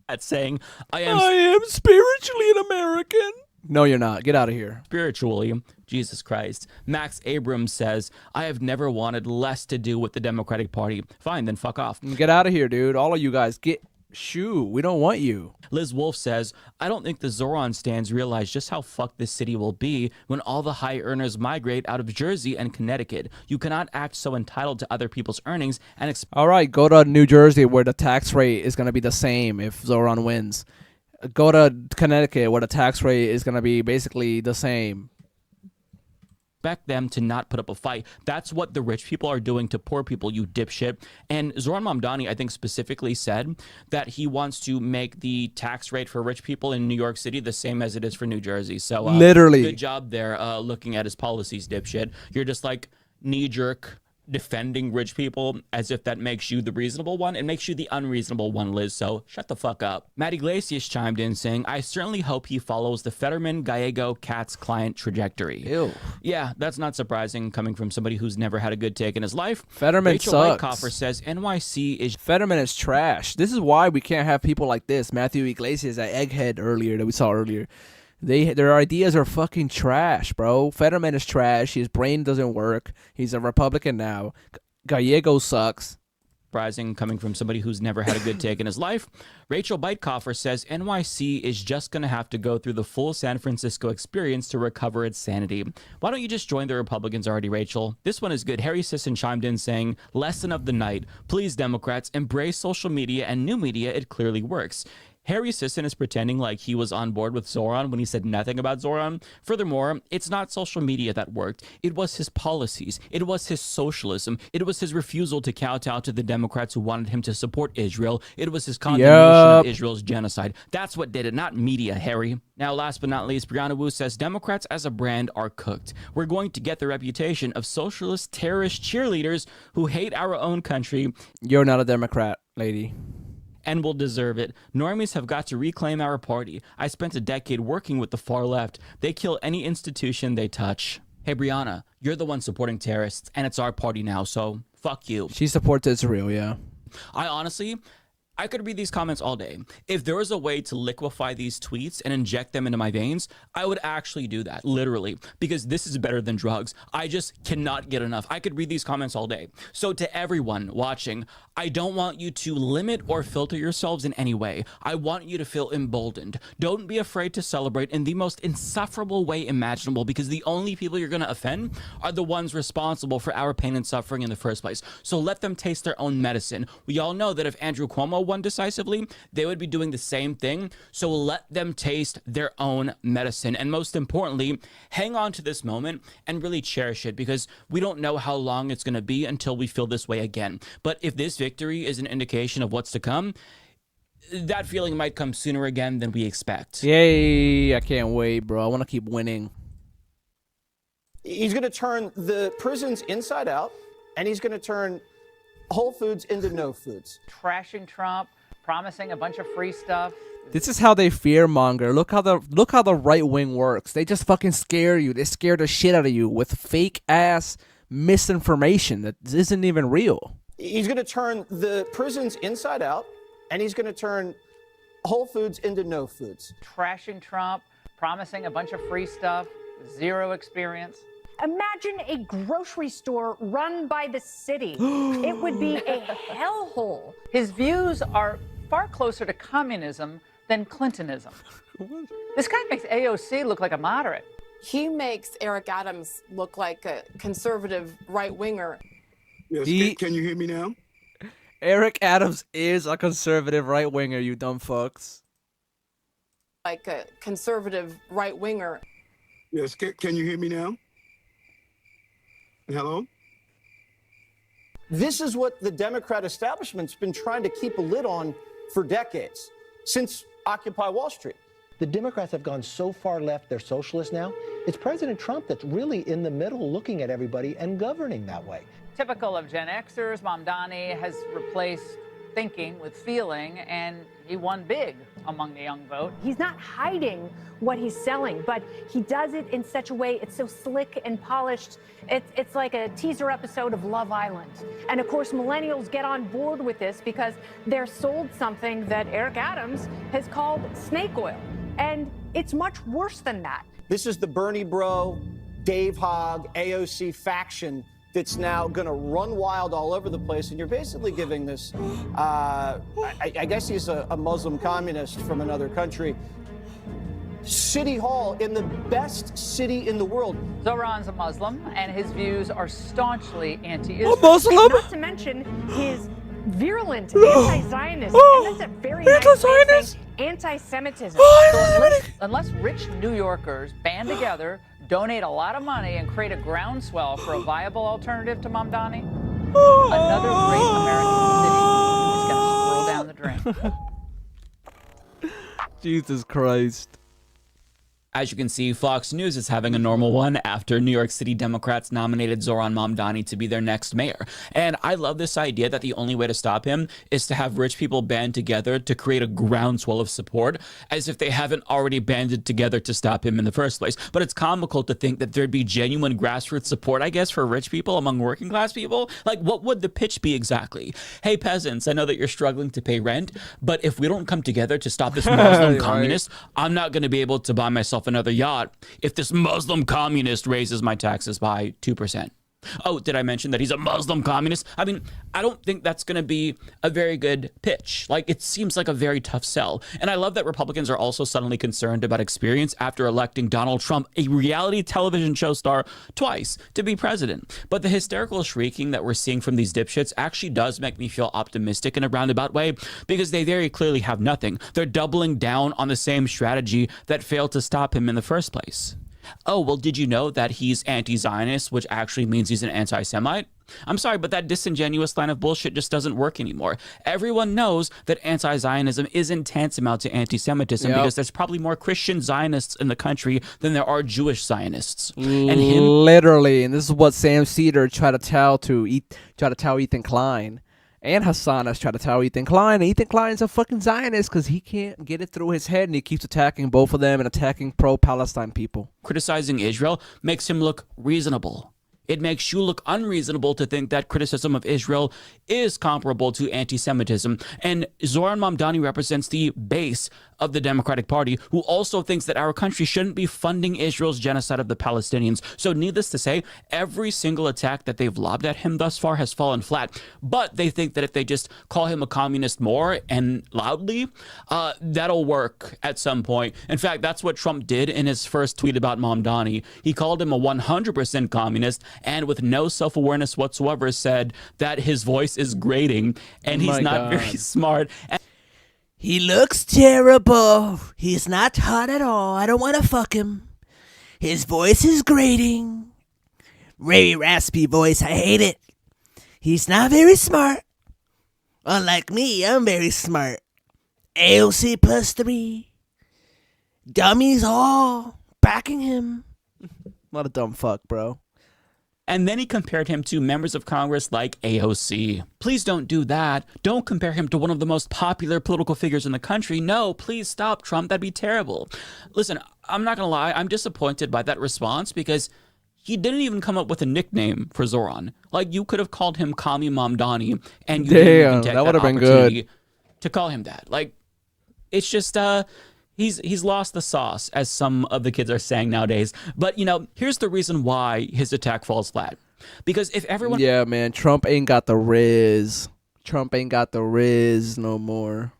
At saying, I am spiritually an American. No, you're not. Get out of here. Spiritually, Jesus Christ. Max Abrams says, "I have never wanted less to do with the Democratic Party." Fine, then fuck off. Get out of here, dude. All of you guys, we don't want you. Liz Wolfe says, "I don't think the Zohran stands realize just how fucked this city will be when all the high earners migrate out of Jersey and Connecticut. You cannot act so entitled to other people's earnings and all right, go to New Jersey where the tax rate is going to be the same if Zohran wins. Go to Connecticut where the tax rate is going to be basically the same. expect them to not put up a fight. That's what the rich people are doing to poor people, you dipshit." And Zohran Mamdani, I think, specifically said that he wants to make the tax rate for rich people in New York City the same as it is for New Jersey. So literally, good job there looking at his policies, dipshit. You're just like knee-jerk defending rich people as if that makes you the reasonable one. It makes you the unreasonable one, Liz, so shut the fuck up. Matt Iglesias chimed in saying, I certainly hope he follows the Fetterman Gallego Katz client trajectory. Ew. Yeah, that's not surprising coming from somebody who's never had a good take in his life. Fetterman Rachel sucks. Whitecoffer says NYC is... Fetterman is trash. This is why we can't have people like this. Matthew Iglesias, that egghead earlier that we saw earlier. Their ideas are fucking trash, bro. Fetterman is trash. His brain doesn't work. He's a Republican now. Gallego sucks. Surprising coming from somebody who's never had a good take in his life. Rachel Whitecoffer says NYC is just going to have to go through the full San Francisco experience to recover its sanity. Why don't you just join the Republicans already, Rachel? This one is good. Harry Sisson chimed in saying, lesson of the night. Please, Democrats, embrace social media and new media. It clearly works. Harry Sisson is pretending like he was on board with Zohran when he said nothing about Zohran. Furthermore, it's not social media that worked. It was his policies. It was his socialism. It was his refusal to kowtow to the Democrats who wanted him to support Israel. It was his condemnation of Israel's genocide. That's what did it, not media, Harry. Now, last but not least, Brianna Wu says Democrats as a brand are cooked. We're going to get the reputation of socialist terrorist cheerleaders who hate our own country. You're not a Democrat, lady. And will deserve it. Normies have got to reclaim our party. I spent a decade working with the far left. They kill any institution they touch. Hey, Brianna, you're the one supporting terrorists, and it's our party now, so fuck you. She supports Israel, yeah. I could read these comments all day. If there was a way to liquefy these tweets and inject them into my veins, I would actually do that, literally, because this is better than drugs. I just cannot get enough. I could read these comments all day. So to everyone watching, I don't want you to limit or filter yourselves in any way. I want you to feel emboldened. Don't be afraid to celebrate in the most insufferable way imaginable, because the only people you're going to offend are the ones responsible for our pain and suffering in the first place. So let them taste their own medicine. We all know that if Andrew Cuomo won decisively, they would be doing the same thing. So let them taste their own medicine. And most importantly, hang on to this moment and really cherish it, because we don't know how long it's going to be until we feel this way again. But if this victory is an indication of what's to come, that feeling might come sooner again than we expect. Yay, I can't wait, bro. I want to keep winning. He's going to turn the prisons inside out, and he's going to turn Whole Foods into no foods. Trashing Trump, promising a bunch of free stuff. This is how they fearmonger. Look how the right wing works. They just fucking scare you. They scare the shit out of you with fake ass misinformation that isn't even real. He's going to turn the prisons inside out, and he's going to turn Whole Foods into no foods. Trashing Trump, promising a bunch of free stuff, zero experience. Imagine a grocery store run by the city. It would be a hellhole. His views are far closer to communism than Clintonism. This guy makes AOC look like a moderate. He makes Eric Adams look like a conservative right-winger. Yes, can you hear me now? Eric Adams is a conservative right-winger, you dumb fucks. Like a conservative right-winger. Yes, can you hear me now? Hello? This is what the Democrat establishment's been trying to keep a lid on for decades, since Occupy Wall Street. The Democrats have gone so far left, they're socialists now. It's President Trump that's really in the middle, looking at everybody and governing that way. Typical of Gen Xers, Mamdani has replaced thinking with feeling, and he won big among the young vote. He's not hiding what he's selling, but he does it in such a way, it's so slick and polished. It's like a teaser episode of Love Island. And of course, millennials get on board with this because they're sold something that Eric Adams has called snake oil. And it's much worse than that. This is the Bernie bro, Dave Hogg, AOC faction that's now going to run wild all over the place. And you're basically giving this, I guess he's a Muslim communist from another country, City Hall in the best city in the world. Zohran's a Muslim, and his views are staunchly anti-Israel. Muslim? Not to mention his virulent anti-Zionist, and that's a very nice way of saying anti-Semitism. So unless rich New Yorkers band together, donate a lot of money, and create a groundswell for a viable alternative to Mamdani, another great American city is going to swirl down the drain. Jesus Christ. As you can see, Fox News is having a normal one after New York City Democrats nominated Zohran Mamdani to be their next mayor. And I love this idea that the only way to stop him is to have rich people band together to create a groundswell of support, as if they haven't already banded together to stop him in the first place. But it's comical to think that there'd be genuine grassroots support, I guess, for rich people among working class people. Like, what would the pitch be exactly? Hey, peasants, I know that you're struggling to pay rent, but if we don't come together to stop this Muslim communist, I'm not going to be able to buy myself another yacht if this Muslim communist raises my taxes by 2%. Oh, did I mention that he's a Muslim communist? I mean, I don't think that's going to be a very good pitch. Like, it seems like a very tough sell. And I love that Republicans are also suddenly concerned about experience after electing Donald Trump, a reality television show star, twice to be president. But the hysterical shrieking that we're seeing from these dipshits actually does make me feel optimistic in a roundabout way, because they very clearly have nothing. They're doubling down on the same strategy that failed to stop him in the first place. Oh, well, did you know that he's anti-Zionist, which actually means he's an anti-Semite? I'm sorry, but that disingenuous line of bullshit just doesn't work anymore. Everyone knows that anti-Zionism isn't tantamount to anti-Semitism because there's probably more Christian Zionists in the country than there are Jewish Zionists. And literally, and this is what Sam Cedar tried to tell Ethan Klein. And Hassan has tried to tell Ethan Klein. And Ethan Klein's a fucking Zionist because he can't get it through his head, and he keeps attacking both of them and attacking pro-Palestine people. Criticizing Israel makes him look reasonable. It makes you look unreasonable to think that criticism of Israel is comparable to anti-Semitism. And Zohran Mamdani represents the base of the Democratic Party, who also thinks that our country shouldn't be funding Israel's genocide of the Palestinians. So needless to say, every single attack that they've lobbed at him thus far has fallen flat. But they think that if they just call him a communist more and loudly, that'll work at some point. In fact, that's what Trump did in his first tweet about Mamdani. He called him a 100% communist, and with no self-awareness whatsoever said that his voice is grating and he's not very smart. He looks terrible. He's not hot at all. I don't want to fuck him. His voice is grating. Very raspy voice. I hate it. He's not very smart. Unlike me, I'm very smart. AOC +3. Dummies all backing him. What a dumb fuck, bro. And then he compared him to members of Congress like AOC. Please don't do that. Don't compare him to one of the most popular political figures in the country. No, please stop, Trump. That'd be terrible. Listen, I'm not going to lie. I'm disappointed by that response because he didn't even come up with a nickname for Zohran. Like, you could have called him Kami Mamdani, and you didn't even take that would have been opportunity good to call him that. Like, it's just he's lost the sauce, as some of the kids are saying nowadays. But, you know, here's the reason why his attack falls flat. Because if everyone... Yeah, man, Trump ain't got the riz. Trump ain't got the riz no more.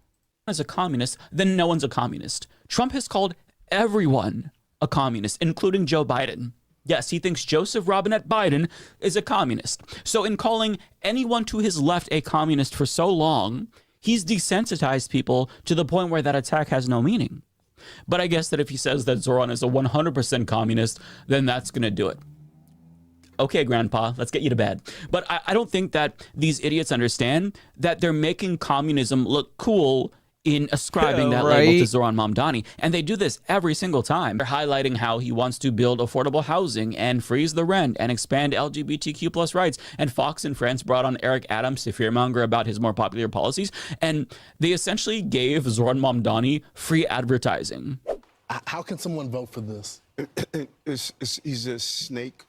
...is a communist, then no one's a communist. Trump has called everyone a communist, including Joe Biden. Yes, he thinks Joseph Robinette Biden is a communist. So in calling anyone to his left a communist for so long, he's desensitized people to the point where that attack has no meaning. But I guess that if he says that Zohran is a 100% communist, then that's going to do it. Okay, Grandpa, let's get you to bed. But I don't think that these idiots understand that they're making communism look cool in ascribing that label to Zohran Mamdani. And they do this every single time. They're highlighting how he wants to build affordable housing and freeze the rent and expand LGBTQ plus rights. And Fox and Friends brought on Eric Adams to fearmonger about his more popular policies. And they essentially gave Zohran Mamdani free advertising. How can someone vote for this? He's a snake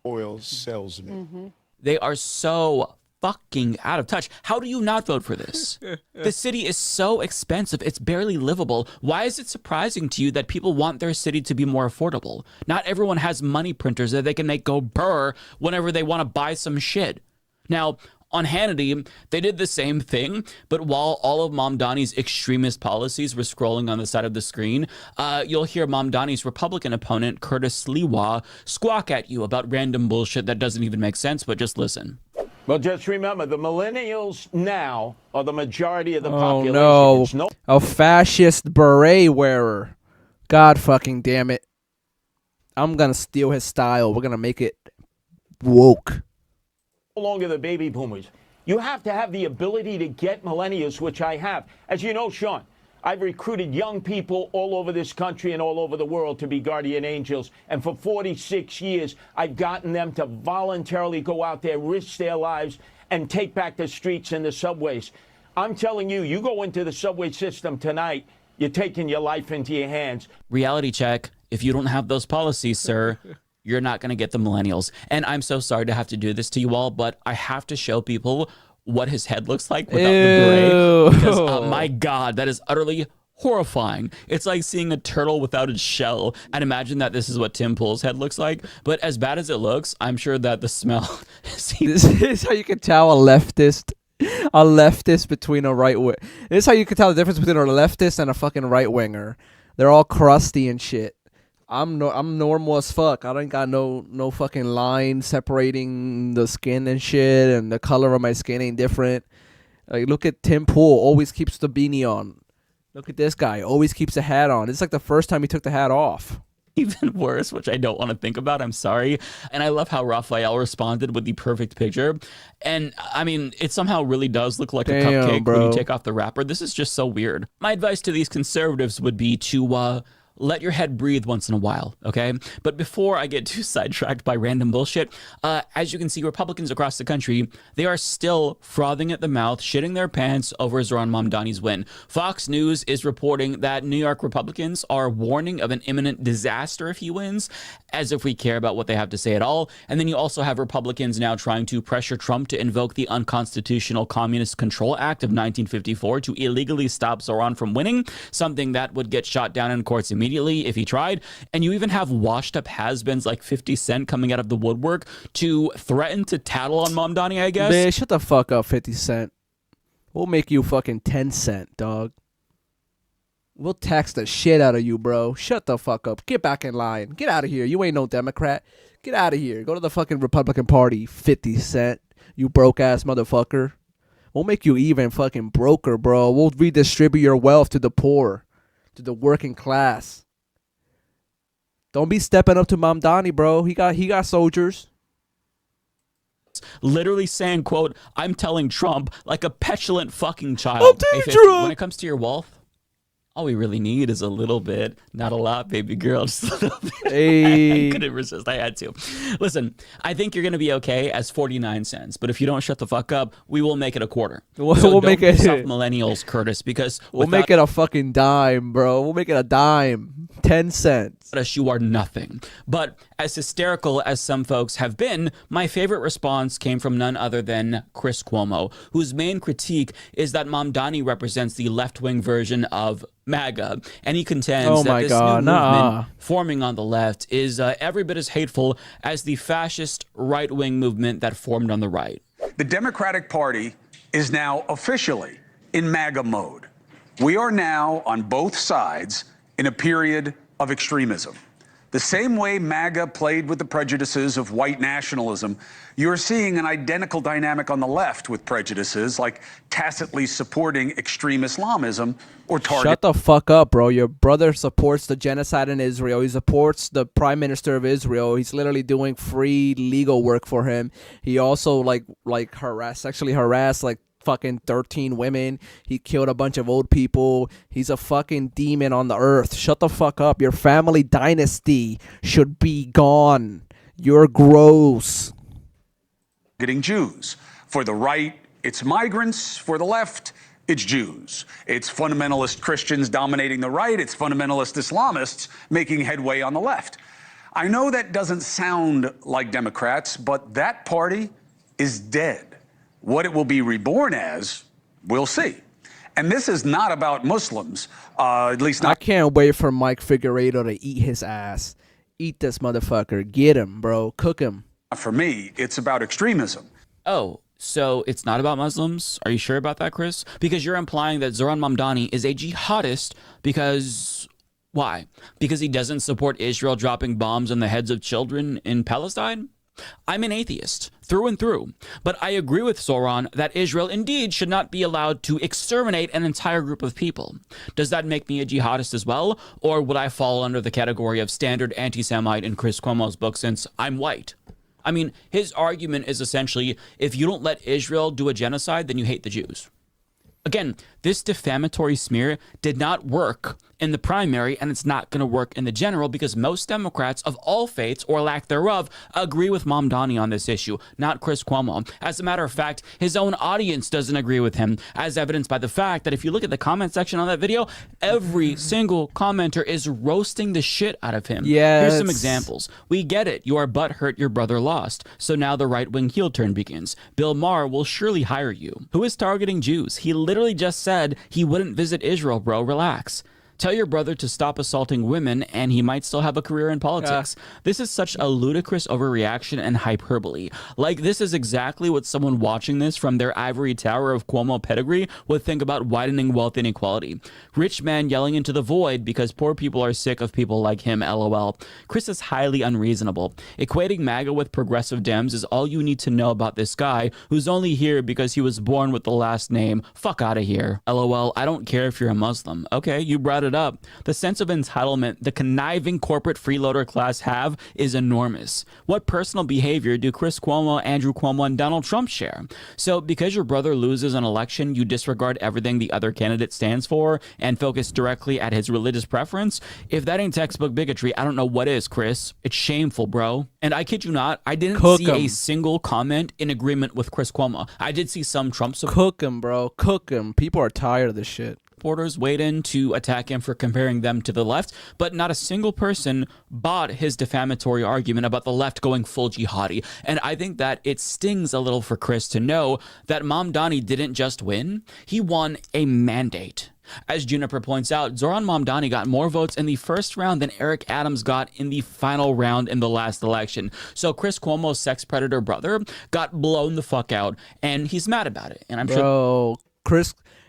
oil salesman. They are so fucking out of touch. How do you not vote for this? The city is so expensive, it's barely livable. Why is it surprising to you that people want their city to be more affordable? Not everyone has money printers that they can make go burr whenever they want to buy some shit. Now, on Hannity, they did the same thing, but while all of Mamdani's extremist policies were scrolling on the side of the screen, you'll hear Mamdani's Republican opponent, Curtis Sliwa, squawk at you about random bullshit that doesn't even make sense, but just listen. Well, just remember, the millennials now are the majority of the population. Oh, It's no. A fascist beret wearer. God fucking damn it. I'm going to steal his style. We're going to make it woke. no longer the baby boomers. You have to have the ability to get millennials, which I have. As you know, Sean, I've recruited young people all over this country and all over the world to be guardian angels. And for 46 years, I've gotten them to voluntarily go out there, risk their lives, and take back the streets and the subways. I'm telling you, you go into the subway system tonight, you're taking your life into your hands. Reality check. If you don't have those policies, sir, you're not going to get the millennials. And I'm so sorry to have to do this to you all, but I have to show people what his head looks like without the beret. Because, my God, that is utterly horrifying. It's like seeing a turtle without its shell. I'd imagine that this is what Tim Pool's head looks like. But as bad as it looks, I'm sure that the smell... This is how you can tell a leftist between a right wing. This is how you can tell the difference between a leftist and a fucking right winger. They're all crusty and shit. I'm normal as fuck. I don't got no fucking line separating the skin and shit, and the color of my skin ain't different. Like, look at Tim Pool, always keeps the beanie on. Look at this guy, always keeps the hat on. It's like the first time he took the hat off. Even worse, which I don't want to think about. I'm sorry. And I love how Raphael responded with the perfect picture. And I mean, it somehow really does look like a cupcake when you take off the wrapper. This is just so weird. My advice to these conservatives would be to let your head breathe once in a while, okay? But before I get too sidetracked by random bullshit, as you can see, Republicans across the country, they are still frothing at the mouth, shitting their pants over Zohran Mamdani's win. Fox News is reporting that New York Republicans are warning of an imminent disaster if he wins, as if we care about what they have to say at all. And then you also have Republicans now trying to pressure Trump to invoke the unconstitutional Communist Control Act of 1954 to illegally stop Zohran from winning, something that would get shot down in courts immediately if he tried. And you even have washed up has-beens like 50 Cent coming out of the woodwork to threaten to tattle on Mamdani, I guess. Man, shut the fuck up, 50 Cent. We'll make you fucking 10 cent, dog. We'll tax the shit out of you, bro. Shut the fuck up. Get back in line. Get out of here. You ain't no Democrat. Get out of here. Go to the fucking Republican Party, 50 Cent. You broke-ass motherfucker. We'll make you even fucking broker, bro. We'll redistribute your wealth to the poor, to the working class. Don't be stepping up to Mamdani, bro. He got soldiers. Literally saying, quote, I'm telling Trump like a petulant fucking child. I'm telling Trump. When it comes to your wealth, all we really need is a little bit. Not a lot, baby girl. Just a little bit. Hey. I couldn't resist. I had to. Listen, I think you're going to be okay as 49 cents. But if you don't shut the fuck up, we will make it a quarter. We'll make it millennials, Curtis, because we'll make it a fucking dime, bro. We'll make it a dime. 10 cents. You are nothing. But as hysterical as some folks have been, my favorite response came from none other than Chris Cuomo, whose main critique is that Mamdani represents the left-wing version of MAGA, and he contends that this new movement forming on the left is every bit as hateful as the fascist right-wing movement that formed on the right. The Democratic Party is now officially in MAGA mode. We are now on both sides in a period of extremism. The same way MAGA played with the prejudices of white nationalism, you're seeing an identical dynamic on the left with prejudices like tacitly supporting extreme Islamism or targeting. Shut the fuck up, bro. Your brother supports the genocide in Israel. He supports the prime minister of Israel. He's literally doing free legal work for him. He also sexually harassed fucking 13 women. He killed a bunch of old people. He's a fucking demon on the earth. Shut the fuck up. Your family dynasty should be gone. You're gross. Getting Jews. For the right, it's migrants. For the left, it's Jews. It's fundamentalist Christians dominating the right. It's fundamentalist Islamists making headway on the left. I know that doesn't sound like Democrats, but that party is dead. What it will be reborn as, we'll see. And this is not about Muslims, at least not. I can't wait for Mike Figueredo to eat his ass. Eat this motherfucker. Get him, bro. Cook him. For me, it's about extremism. Oh, so it's not about Muslims? Are you sure about that, Chris? Because you're implying that Zohran Mamdani is a jihadist because... Why? Because he doesn't support Israel dropping bombs on the heads of children in Palestine? I'm an atheist, through and through, but I agree with Zohran that Israel indeed should not be allowed to exterminate an entire group of people. Does that make me a jihadist as well, or would I fall under the category of standard anti-Semite in Chris Cuomo's book since I'm white? I mean, his argument is essentially, if you don't let Israel do a genocide, then you hate the Jews. Again, this defamatory smear did not work in the primary, and it's not going to work in the general because most Democrats of all faiths, or lack thereof, agree with Mamdani on this issue, not Chris Cuomo. As a matter of fact, his own audience doesn't agree with him, as evidenced by the fact that if you look at the comment section on that video, every single commenter is roasting the shit out of him. Yeah, here's some examples. We get it. You are butthurt your brother lost. So now the right-wing heel turn begins. Bill Maher will surely hire you. Who is targeting Jews? He literally just said he wouldn't visit Israel, bro. Relax. Tell your brother to stop assaulting women and he might still have a career in politics. This is such a ludicrous overreaction and hyperbole. Like, this is exactly what someone watching this from their ivory tower of Cuomo pedigree would think about widening wealth inequality. Rich man yelling into the void because poor people are sick of people like him, lol. Chris is highly unreasonable. Equating MAGA with progressive Dems is all you need to know about this guy who's only here because he was born with the last name. Fuck out of here. LOL, I don't care if you're a Muslim. Okay, you brought it up. The sense of entitlement the conniving corporate freeloader class have is enormous. What personal behavior do Chris Cuomo, Andrew Cuomo, and Donald Trump share? So because your brother loses an election, you disregard everything the other candidate stands for and focus directly at his religious preference? If that ain't textbook bigotry, I don't know what is, Chris. It's shameful, bro. And I kid you not, I didn't see a single comment in agreement with Chris Cuomo. I did see some Trump support. Cook him, bro. Cook him. People are tired of this shit. Supporters weighed in to attack him for comparing them to the left, but not a single person bought his defamatory argument about the left going full jihadi. And I think that it stings a little for Chris to know that Mamdani didn't just win, he won a mandate. As Juniper points out, Zohran Mamdani got more votes in the first round than Eric Adams got in the final round in the last election. So Chris Cuomo's sex predator brother got blown the fuck out, and he's mad about it. And I'm sure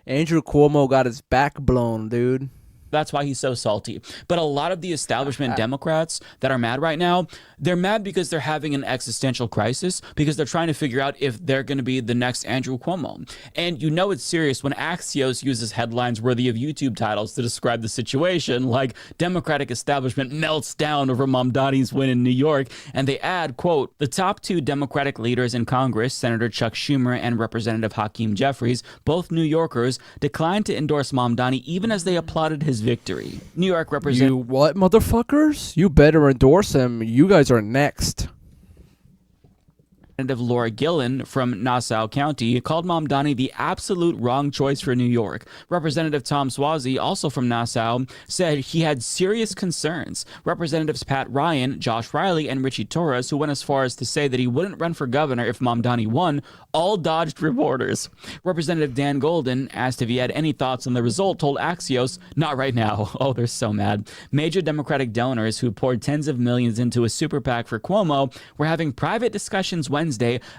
Andrew Cuomo got his back blown, dude. That's why he's so salty. But a lot of the establishment Democrats that are mad right now, they're mad because they're having an existential crisis, because they're trying to figure out if they're going to be the next Andrew Cuomo. And you know it's serious when Axios uses headlines worthy of YouTube titles to describe the situation, like Democratic establishment melts down over Mamdani's win in New York, and they add, quote, the top two Democratic leaders in Congress, Senator Chuck Schumer and Representative Hakeem Jeffries, both New Yorkers, declined to endorse Mamdani even as they applauded his victory. New York representative... You what, motherfuckers? You better endorse him. You guys are next. Representative Laura Gillen from Nassau County called Mamdani the absolute wrong choice for New York. Representative Tom Suozzi, also from Nassau, said he had serious concerns. Representatives Pat Ryan, Josh Riley, and Richie Torres, who went as far as to say that he wouldn't run for governor if Mamdani won, all dodged reporters. Representative Dan Golden, asked if he had any thoughts on the result, told Axios, not right now. Oh, they're so mad. Major Democratic donors who poured tens of millions into a super PAC for Cuomo were having private discussions Wednesday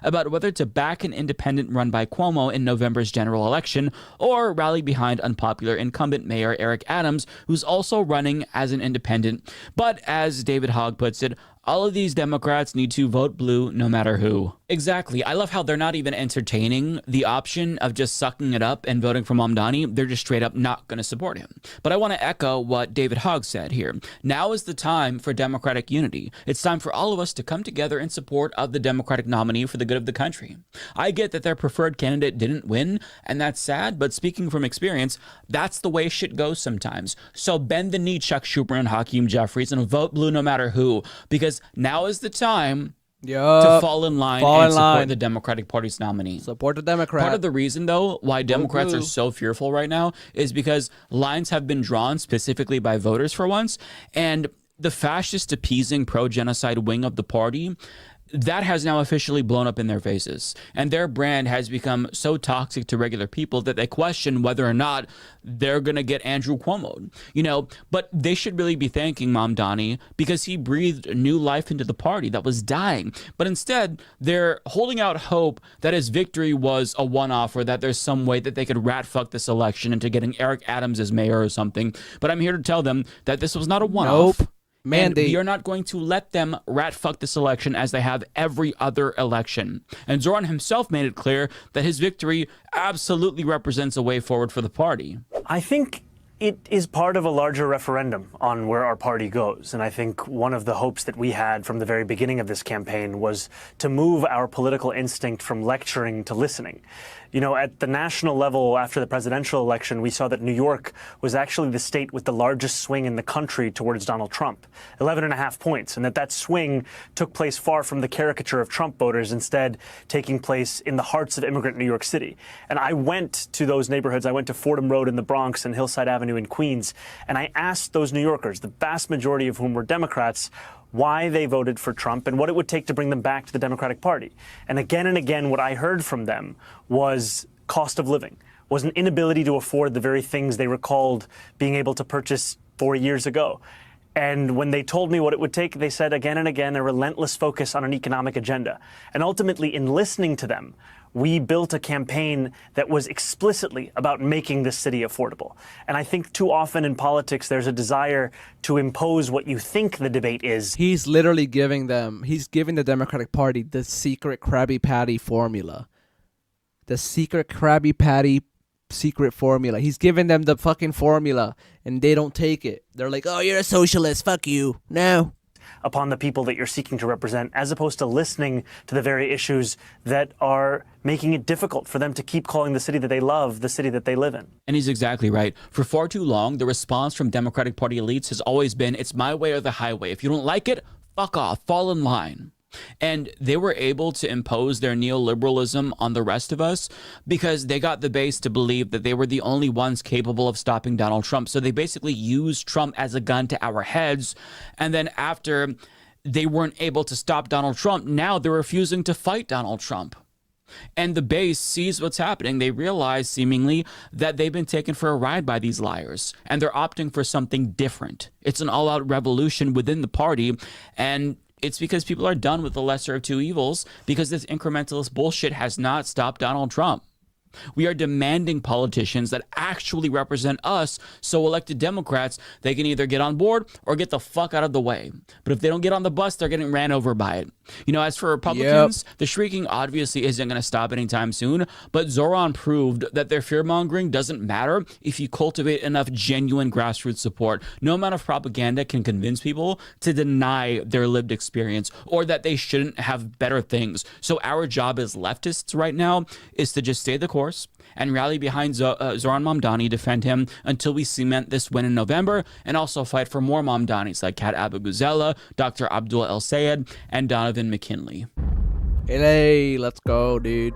about whether to back an independent run by Cuomo in November's general election or rally behind unpopular incumbent Mayor Eric Adams, who's also running as an independent. But as David Hogg puts it, all of these Democrats need to vote blue no matter who. Exactly. I love how they're not even entertaining the option of just sucking it up and voting for Mamdani. They're just straight up not going to support him. But I want to echo what David Hogg said here. Now is the time for Democratic unity. It's time for all of us to come together in support of the Democratic nominee for the good of the country. I get that their preferred candidate didn't win, and that's sad, but speaking from experience, that's the way shit goes sometimes. So bend the knee, Chuck Schumer and Hakeem Jeffries, and vote blue no matter who, because now is the time to fall in line and support the Democratic Party's nominee. Support the Democrat. Part of the reason, though, why Democrats are so fearful right now is because lines have been drawn specifically by voters for once, and the fascist appeasing pro-genocide wing of the party, that has now officially blown up in their faces. And their brand has become so toxic to regular people that they question whether or not they're going to get Andrew Cuomo. You know, but they should really be thanking Mamdani because he breathed new life into the party that was dying. But instead, they're holding out hope that his victory was a one-off or that there's some way that they could rat fuck this election into getting Eric Adams as mayor or something. But I'm here to tell them that this was not a one-off. Nope. Mandate. And we are not going to let them rat fuck this election as they have every other election. And Zohran himself made it clear that his victory absolutely represents a way forward for the party. I think it is part of a larger referendum on where our party goes. And I think one of the hopes that we had from the very beginning of this campaign was to move our political instinct from lecturing to listening. You know, at the national level, after the presidential election, we saw that New York was actually the state with the largest swing in the country towards Donald Trump, 11.5 points, and that swing took place far from the caricature of Trump voters, instead taking place in the hearts of immigrant New York City. And I went to those neighborhoods. I went to Fordham Road in the Bronx and Hillside Avenue in Queens, and I asked those New Yorkers, the vast majority of whom were Democrats, why they voted for Trump and what it would take to bring them back to the Democratic Party. And again, what I heard from them was cost of living, was an inability to afford the very things they recalled being able to purchase 4 years ago. And when they told me what it would take, they said again and again a relentless focus on an economic agenda. And ultimately, in listening to them, we built a campaign that was explicitly about making this city affordable. And I think too often in politics, there's a desire to impose what you think the debate is. He's literally giving the Democratic Party the secret Krabby Patty formula. The secret Krabby Patty secret formula. He's giving them the fucking formula and they don't take it. They're like, oh, you're a socialist. Fuck you. No. Upon the people that you're seeking to represent, as opposed to listening to the very issues that are making it difficult for them to keep calling the city that they love the city that they live in. And he's exactly right. For far too long, the response from Democratic Party elites has always been, it's my way or the highway. If you don't like it, fuck off, fall in line. And they were able to impose their neoliberalism on the rest of us because they got the base to believe that they were the only ones capable of stopping Donald Trump. So they basically used Trump as a gun to our heads. And then after they weren't able to stop Donald Trump, now they're refusing to fight Donald Trump. And the base sees what's happening. They realize seemingly that they've been taken for a ride by these liars and they're opting for something different. It's an all-out revolution within the party, and it's because people are done with the lesser of two evils because this incrementalist bullshit has not stopped Donald Trump. We are demanding politicians that actually represent us, so elected Democrats, they can either get on board or get the fuck out of the way. But if they don't get on the bus, they're getting ran over by it. You know, as for Republicans, the shrieking obviously isn't going to stop anytime soon, but Zohran proved that their fear-mongering doesn't matter if you cultivate enough genuine grassroots support. No amount of propaganda can convince people to deny their lived experience or that they shouldn't have better things. So our job as leftists right now is to just stay the course and rally behind Zohran Mamdani, defend him until we cement this win in November, and also fight for more Mamdanis like Kat Abaguzela, Dr. Abdul El Sayed, and Donovan McKinley. Hey, let's go, dude.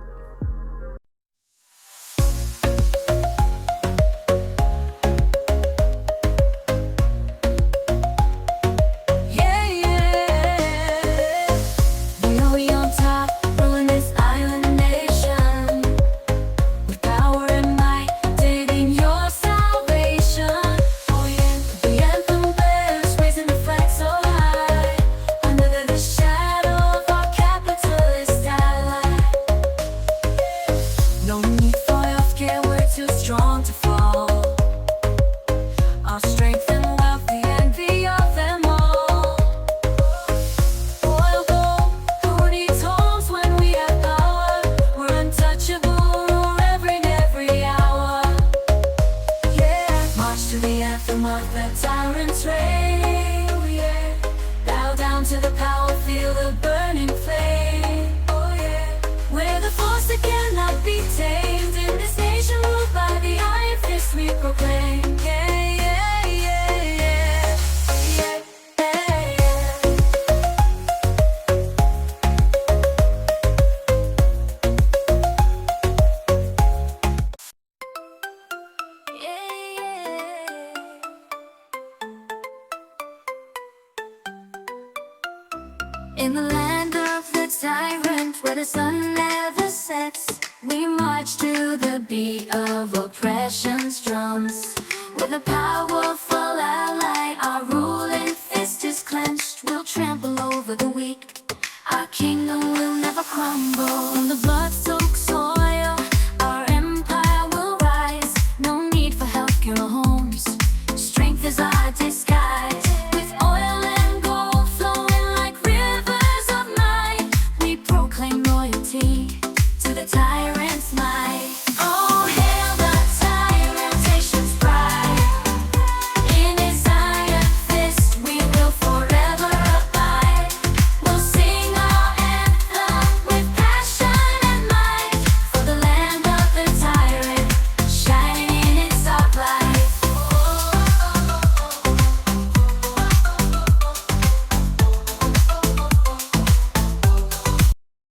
In the land of the tyrant, where the sun never sets, we march to the beat of oppression's drums. With a powerful ally, our ruling fist is clenched. We'll trample over the weak. Our kingdom will never crumble. From the blood